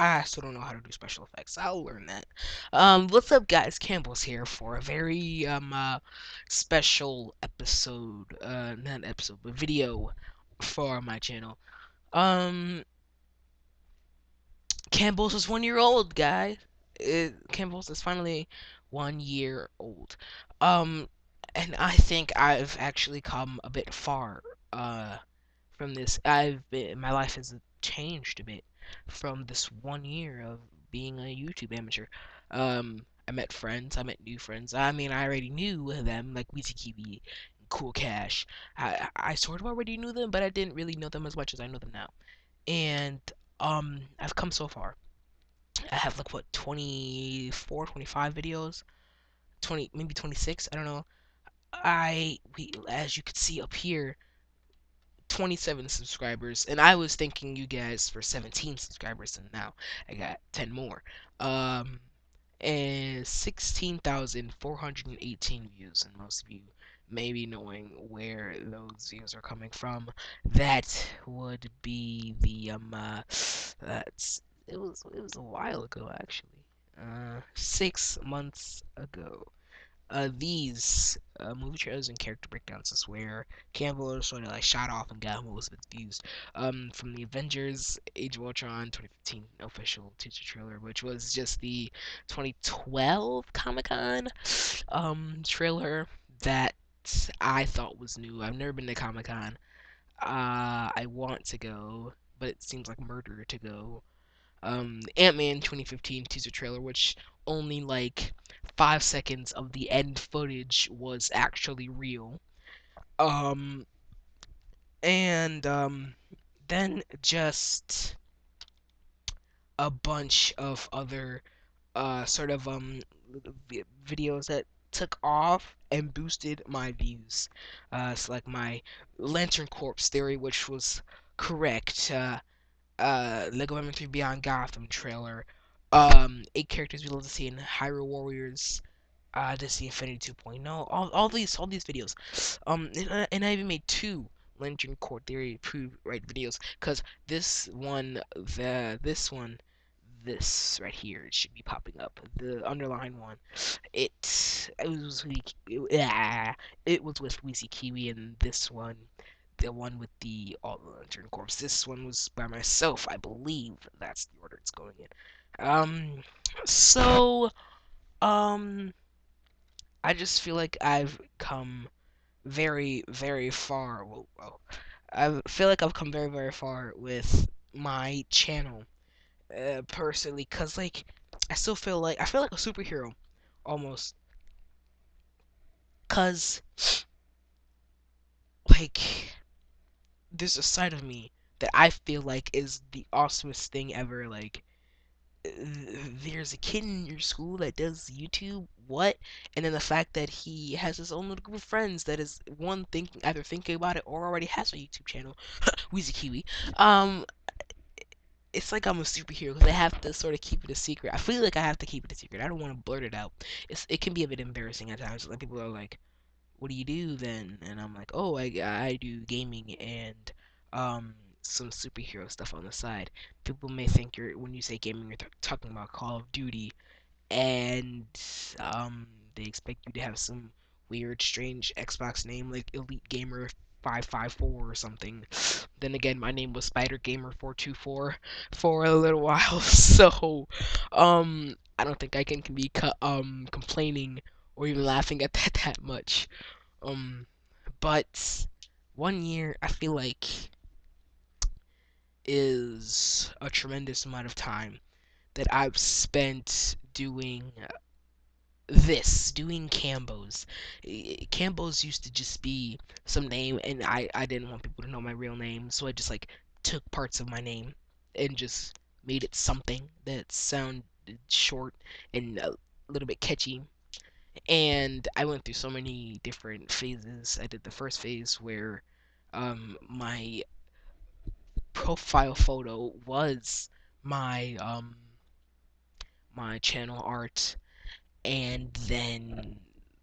I still don't know how to do special effects. I'll learn that. What's up, guys? KamBoz here for a very special episode. Not episode, but video for my channel. Um, KamBoz is 1 year old, guys. KamBoz is finally 1 year old. Um, and I think I've actually come a bit far. From this. My life has changed a bit from this 1 year of being a YouTube amateur. I met friends. I met new friends. I mean, I already knew them, like Weezy Kiwi and Cool Cash. I sort of already knew them, but I didn't really know them as much as I know them now. And I've come so far. I have like what 24, 25 videos, 20, maybe 26. I don't know. As you can see up here, 27 subscribers, and I was thanking you guys for 17 subscribers, and now I got 10 more. Um, and 16,418 views, and most of you may be knowing where those views are coming from. That would be the that's it was a while ago actually. 6 months ago. These movie trailers and character breakdowns is where KamBoz sort of like shot off and got most of its views. From the Avengers Age of Ultron 2015 official teaser trailer, which was just the 2012 Comic-Con trailer that I thought was new. I've never been to Comic-Con. I want to go, but it seems like murder to go. Ant-Man 2015 teaser trailer, which only like 5 seconds of the end footage was actually real. Um, and then just a bunch of other sort of videos that took off and boosted my views. It's like my Lantern Corps theory, which was correct. Lego Lemon 3 Beyond Gotham trailer. 8 characters we love to see in Hyrule Warriors. Disney Infinity 2.0. All these videos. And I even made two Lantern Core Theory prove right videos. Cause this right here, it should be popping up. The underlying one. It was with Weezy Kiwi, and this one, the one with the all the Lantern Corps. This one was by myself, I believe. That's the order it's going in. So, um, I just feel like I've come very, very far. Whoa. I feel like I've come very, very far with my channel, personally, cause like I feel like a superhero, almost, cause like there's a side of me that I feel like is the awesomest thing ever. Like, there's a kid in your school that does YouTube, what? And then the fact that he has his own little group of friends that is one thinking either thinking about it or already has a YouTube channel, Weezy Kiwi. Um, it's like I'm a superhero because I have to sort of keep it a secret. I feel like I have to keep it a secret. I don't want to blurt it out. It can be a bit embarrassing at times. Like people are like, "What do you do then?" And I'm like, "Oh, I do gaming and some superhero stuff on the side." People may think you're when you say gaming, you're talking about Call of Duty, and um they expect you to have some weird, strange Xbox name like Elite Gamer 554 or something. Then again, my name was Spider Gamer 424 for a little while, so I don't think I can be complaining or even laughing at that much. Um, but 1 year, I feel like, is a tremendous amount of time that I've spent doing KamBoz. KamBoz used to just be some name, and I didn't want people to know my real name, so I just like took parts of my name and just made it something that sounded short and a little bit catchy. And I went through so many different phases. I did the first phase where my profile photo was my my channel art, and then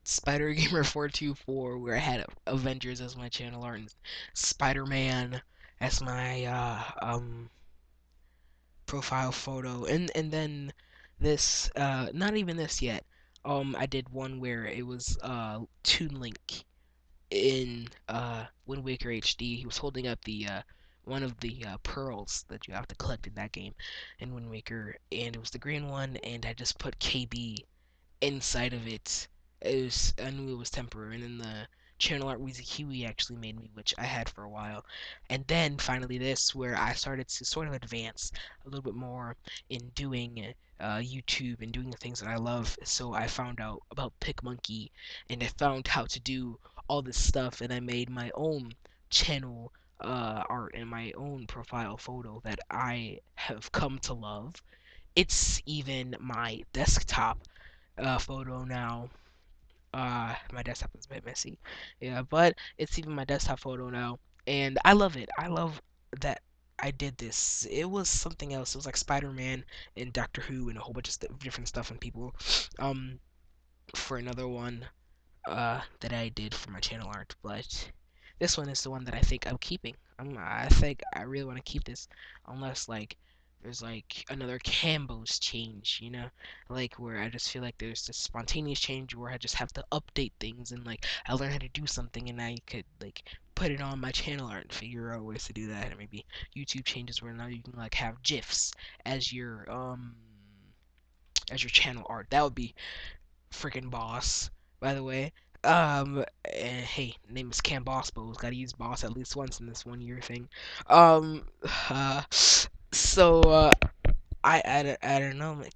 Spider Gamer 424 where I had Avengers as my channel art and Spider-Man as my profile photo, and then this not even this yet. I did one where it was Toon Link in Wind Waker HD. He was holding up the one of the pearls that you have to collect in that game in Wind Waker, and it was the green one, and I just put KB inside of it. I knew it was temporary, and then the channel art Weezy Kiwi actually made me, which I had for a while, and then finally this, where I started to sort of advance a little bit more in doing YouTube and doing the things that I love. So I found out about PicMonkey, and I found how to do all this stuff, and I made my own channel art and my own profile photo that I have come to love. It's even my desktop photo now. My desktop is a bit messy, yeah, but it's even my desktop photo now, and I love it. I love that I did this. It was something else. It was like Spider-Man and Doctor Who and a whole bunch of different stuff and people. Um, for another one, that I did for my channel art, but this one is the one that I think I'm keeping. I think I really want to keep this, unless like there's like another KamBoz change, like where I just feel like there's this spontaneous change where I just have to update things and like I learn how to do something and I could like put it on my channel art and figure out ways to do that. And maybe YouTube changes where now you can like have GIFs as your channel art. That would be freaking boss, by the way. And hey, name is KamBoz, but gotta use boss at least once in this 1 year thing. Um, uh, so I don't know, like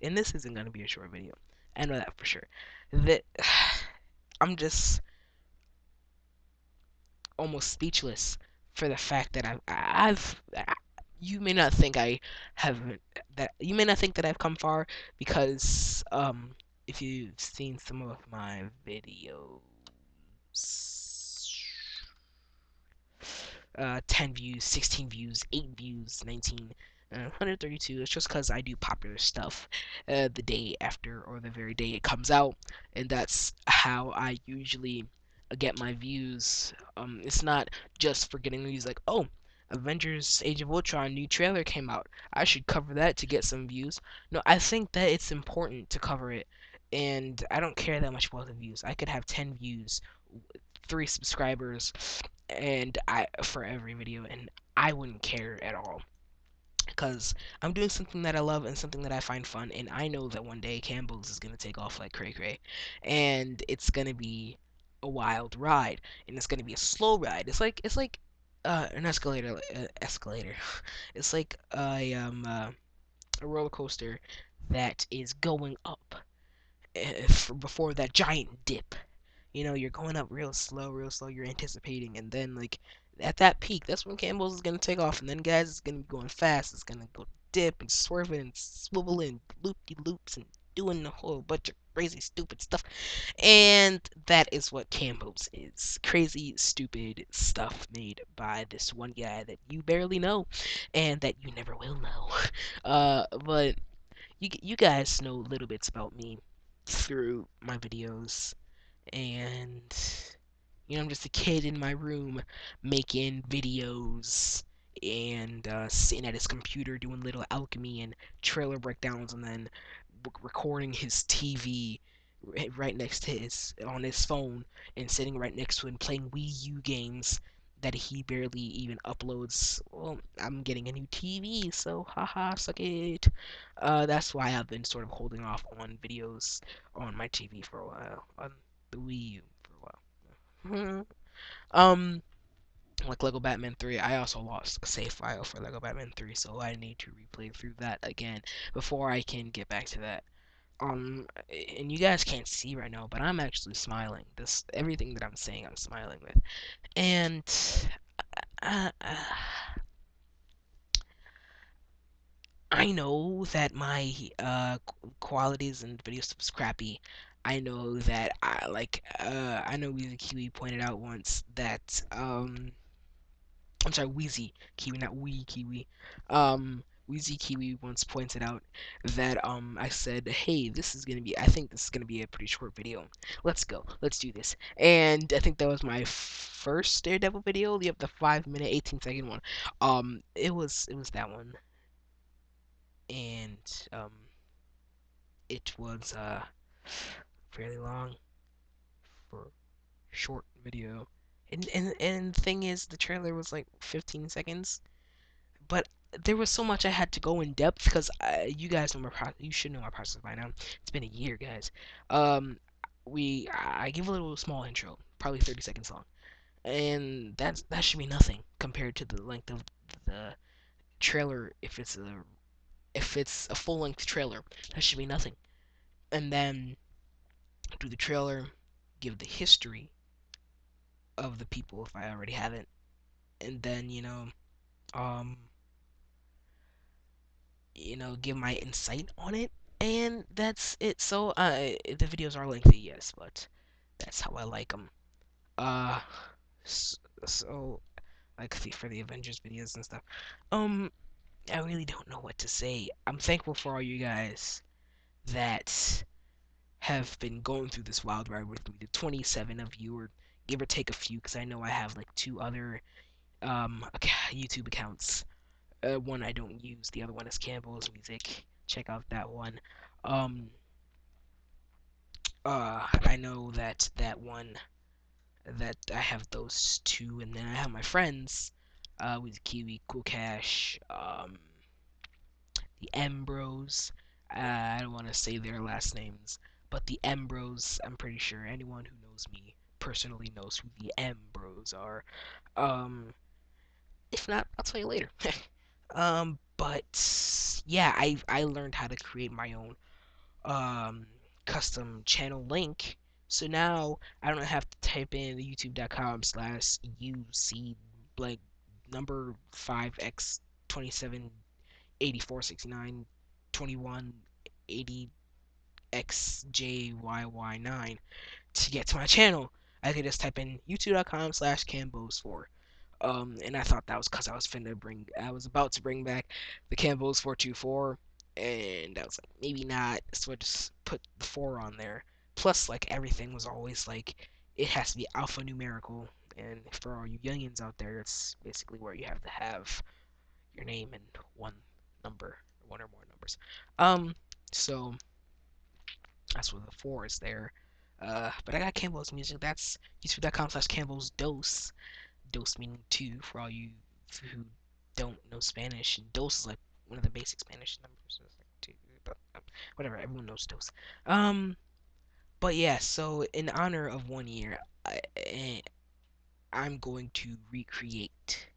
and this isn't gonna be a short video. I know that for sure. That I'm just almost speechless for the fact that you may not think I haven't that you may not think that I've come far because if you've seen some of my videos, 10 views, 16 views, 8 views, 19, 132. It's just because I do popular stuff the day after or the very day it comes out, and that's how I usually get my views. It's not just for getting views like, oh, Avengers Age of Ultron new trailer came out. I should cover that to get some views. No, I think that it's important to cover it, and I don't care that much about the views. I could have 10 views, 3 subscribers, and I for every video, and I wouldn't care at all because I'm doing something that I love and something that I find fun, and I know that one day KamBoz is gonna take off like cray cray, and it's gonna be a wild ride, and it's gonna be a slow ride. It's like an escalator. It's like a roller coaster that is going up before that giant dip. You're going up real slow, you're anticipating, and then like at that peak, that's when KamBoz is gonna take off, and then guys, it's gonna be going fast, it's gonna go dip and swerving and swiveling, loop de loops and doing a whole bunch of crazy stupid stuff. And that is what KamBoz is. Crazy, stupid stuff made by this one guy that you barely know and that you never will know. But you guys know little bits about me through my videos, and I'm just a kid in my room making videos and sitting at his computer doing little alchemy and trailer breakdowns, and then recording his TV right next to his on his phone, and sitting right next to him playing Wii U games that he barely even uploads. Well, I'm getting a new TV, so haha, suck it. That's why I've been sort of holding off on videos on my TV for a while, on the Wii U for a while. um, like Lego Batman 3, I also lost a save file for Lego Batman 3, so I need to replay through that again before I can get back to that. And you guys can't see right now, but I'm actually smiling. Everything that I'm saying, I'm smiling with. And uh, uh, I know that my qualities and video stuff is crappy. I know that I know Weezy Kiwi pointed out once that I'm sorry, Wheezy Kiwi, not Wee Kiwi. Wheezy Kiwi once pointed out that I said, "Hey, this is gonna be. I think this is gonna be a pretty short video. Let's go. Let's do this." And I think that was my first Daredevil video. Yep, the 5 minute 18-second one. It was that one, and it was fairly long for short video. And the thing is, the trailer was like 15 seconds, but there was so much I had to go in depth because you guys know you should know my process by now. It's been a year, guys. Um, I give a little small intro, probably 30 seconds long, and that should be nothing compared to the length of the trailer. If it's a full length trailer, that should be nothing. And then do the trailer, give the history of the people if I already haven't, and then um give my insight on it, and that's it. So, the videos are lengthy, yes, but that's how I like them. Uh, so like for the Avengers videos and stuff. Um, I really don't know what to say. I'm thankful for all you guys that have been going through this wild ride with me. The 27 of you, or give or take a few, because I know I have like two other YouTube accounts. One I don't use, the other one is KamBoz Music. Check out that one. Um, I know that one that I have those two, and then I have my friends, with Kiwi, Cool Cash, the Embros. I don't want to say their last names, but the Embros. I'm pretty sure anyone who knows me personally knows who the Embros are. Um, if not, I'll tell you later. But yeah, I learned how to create my own um custom channel link. So now I don't have to type in the youtube.com/UC like number 5x 2784692180xjyy9 to get to my channel. I could just type in youtube.com/KamBoz4. And I thought that was because I was about to bring back the KamBoz 424, and I was like, maybe not, so I just put the 4 on there. Plus, like, everything was always like, it has to be alphanumerical, and for all you youngins out there, it's basically where you have to have your name and one number, one or more numbers. Um, so that's where the 4 is there. But I got KamBoz music. That's youtube.com/KamBoz dose. Dos meaning two for all you who don't know Spanish. And dos is like one of the basic Spanish numbers. So it's like two, but whatever. Everyone knows dos. Um, but yeah. So in honor of 1 year, I'm going to recreate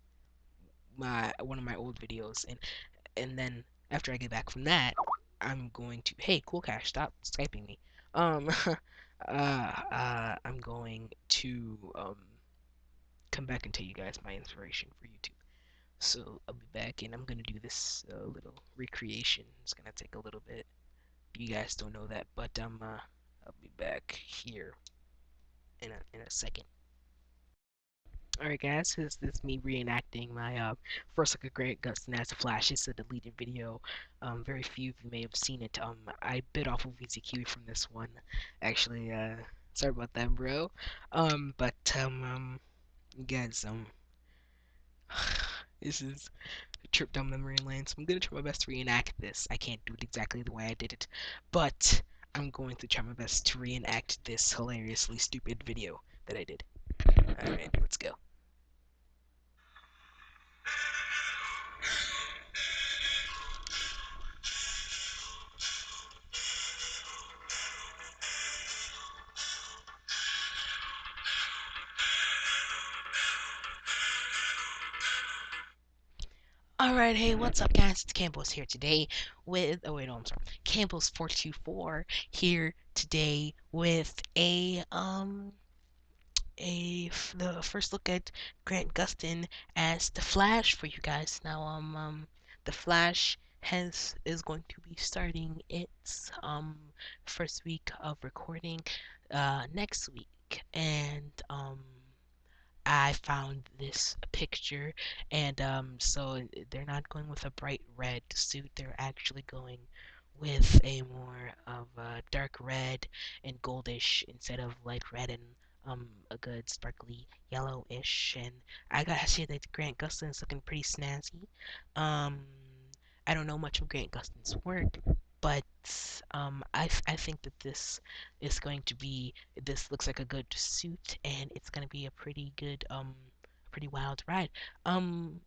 my one of my old videos, and then after I get back from that, I'm going to Cool Cash, stop skyping me. Um, I'm going to come back and tell you guys my inspiration for YouTube. So I'll be back, and I'm gonna do this little recreation. It's gonna take a little bit. You guys don't know that, but I'll be back here in a second. All right, guys, this is me reenacting my first look at Grant Gustin as the Flash. It's a deleted video. Very few of you may have seen it. I bit off of VZQ from this one. Actually, sorry about that, bro. But guys, this is trip down memory lane, so I'm gonna try my best to reenact this. I can't do it exactly the way I did it, but I'm going to try my best to reenact this hilariously stupid video that I did. Alright, let's go. Alright, hey, what's up, guys? It's KamBoz here today with. Oh, wait, no, I'm sorry. KamBoz 424 here today with the first look at Grant Gustin as the Flash for you guys. Now, the Flash is going to be starting its first week of recording next week, and I found this picture, and so they're not going with a bright red suit. They're actually going with a more of a dark red and goldish instead of light red and a good sparkly yellowish. And I gotta say that Grant Gustin's looking pretty snazzy. Um, I don't know much of Grant Gustin's work, but I think that is going to be this looks like a good suit, and it's gonna be a pretty good pretty wild ride. Um,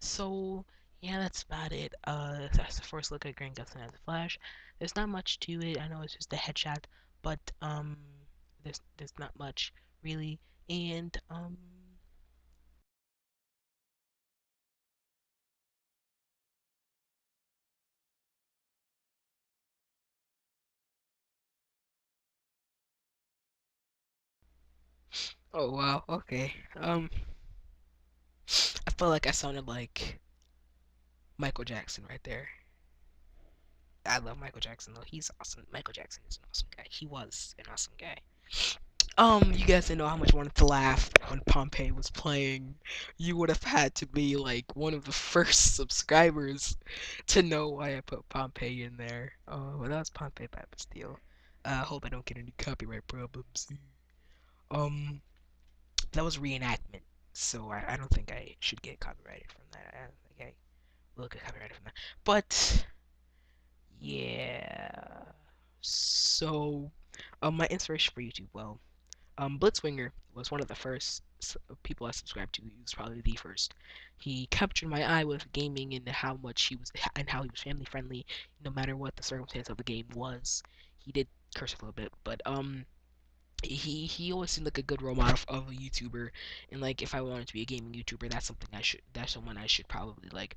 so yeah, that's about it. That's the first look at Grant Gustin as a Flash. There's not much to it. I know it's just a headshot, but there's not much really, and oh wow, okay. I felt like I sounded like Michael Jackson right there. I love Michael Jackson though. He's awesome. Michael Jackson is an awesome guy. He was an awesome guy. You guys didn't know how much I wanted to laugh when Pompeii was playing. You would have had to be like one of the first subscribers to know why I put Pompeii in there. Oh, well, that was Pompeii by Bastille. Hope I don't get any copyright problems. Um, that was reenactment, so I don't think I should get copyrighted from that. I don't think I will get copyrighted from that. But yeah. So, my inspiration for YouTube, well, Blitzwinger was one of the first people I subscribed to. He was probably the first. He captured my eye with gaming and how he was family friendly, no matter what the circumstance of the game was. He did curse a little bit, but he always seemed like a good role model of a YouTuber. And like, if I wanted to be a gaming YouTuber, that's someone I should probably like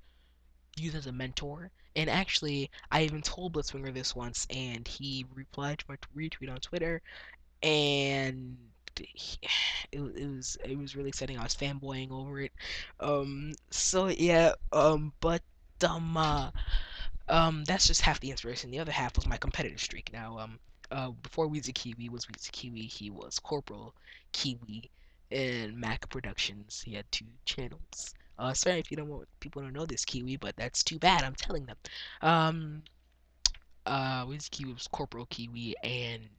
use as a mentor. And actually, I even told Blitzwinger this once, and he replied to my retweet on Twitter, and he, it was really exciting. I was fanboying over it. So yeah. That's just half the inspiration. The other half was my competitive streak. Now, before Weezy Kiwi was Weezy Kiwi, he was Corporal Kiwi in Mac Productions. He had two channels. Sorry if you don't want people to know this, Kiwi, but that's too bad. I'm telling them. Um, Wiz Kiwi was Corporal Kiwi, and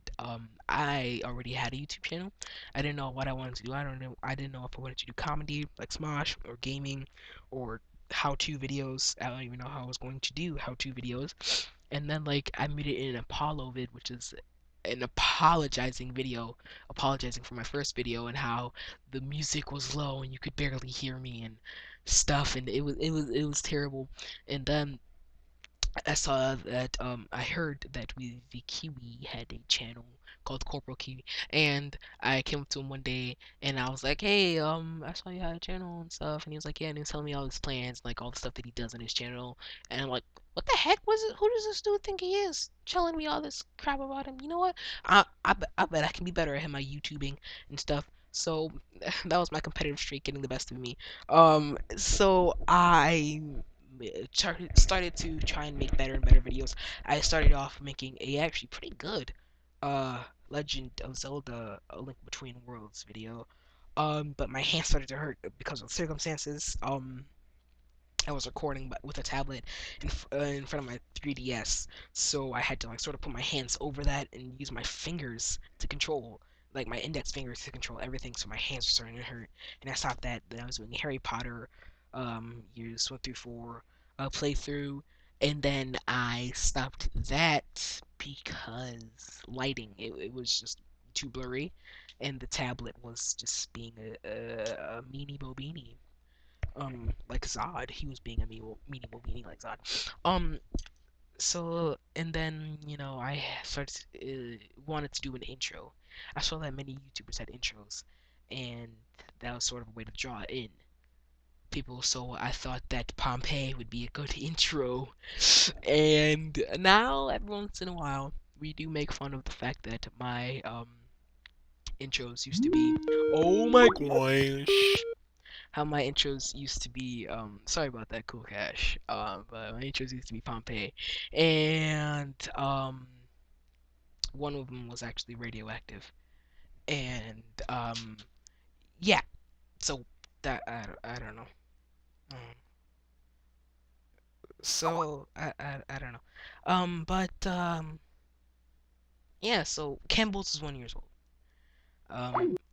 I already had a YouTube channel. I didn't know what I wanted to do. I didn't know if I wanted to do comedy like Smosh or gaming or how-to videos. I don't even know how I was going to do how-to videos. And then like I made it in an Apollo vid, which is an apologizing video, apologizing for my first video and how the music was low and you could barely hear me and stuff, and it was terrible. And then I saw that I heard that the Kiwi had a channel called Corporal Kiwi, and I came up to him one day and I was like, "Hey, I saw you had a channel and stuff," and he was like, "Yeah," and he was telling me all his plans, like all the stuff that he does on his channel, and I'm like, "What the heck was it? Who does this dude think he is? Telling me all this crap about him? You know what? I bet I can be better at my YouTubing and stuff." So that was my competitive streak getting the best of me. So I started to try and make better and better videos. I started off making a actually pretty good uh Legend of Zelda: A Link Between Worlds video. But my hands started to hurt because of circumstances. I was recording with a tablet in front of my 3DS, so I had to like sort of put my hands over that and use my fingers to control, like my index fingers to control everything. So my hands were starting to hurt, and I stopped that. Then I was doing Harry Potter, years 1 through 4, playthrough, and then I stopped that because lighting. It was just too blurry, and the tablet was just being a meanie bobini, like Zod. He was being a meanie like Zod. Um, so and then I started wanted to do an intro. I saw that many YouTubers had intros, and that was sort of a way to draw in people. So I thought that Pompeii would be a good intro. And now every once in a while we do make fun of the fact that my intros used to be, oh my gosh, how my intros used to be. Sorry about that, Cool Cash. But my intros used to be Pompeii, and one of them was actually radioactive, and yeah. So that I don't know. Um, so I don't know. But yeah. So KamBoz is 1 years old.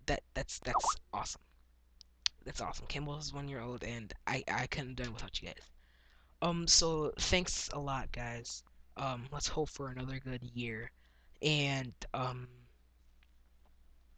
That's awesome. That's awesome. KamBoz is 1 year old, and I couldn't have done it without you guys. So thanks a lot, guys. Let's hope for another good year, and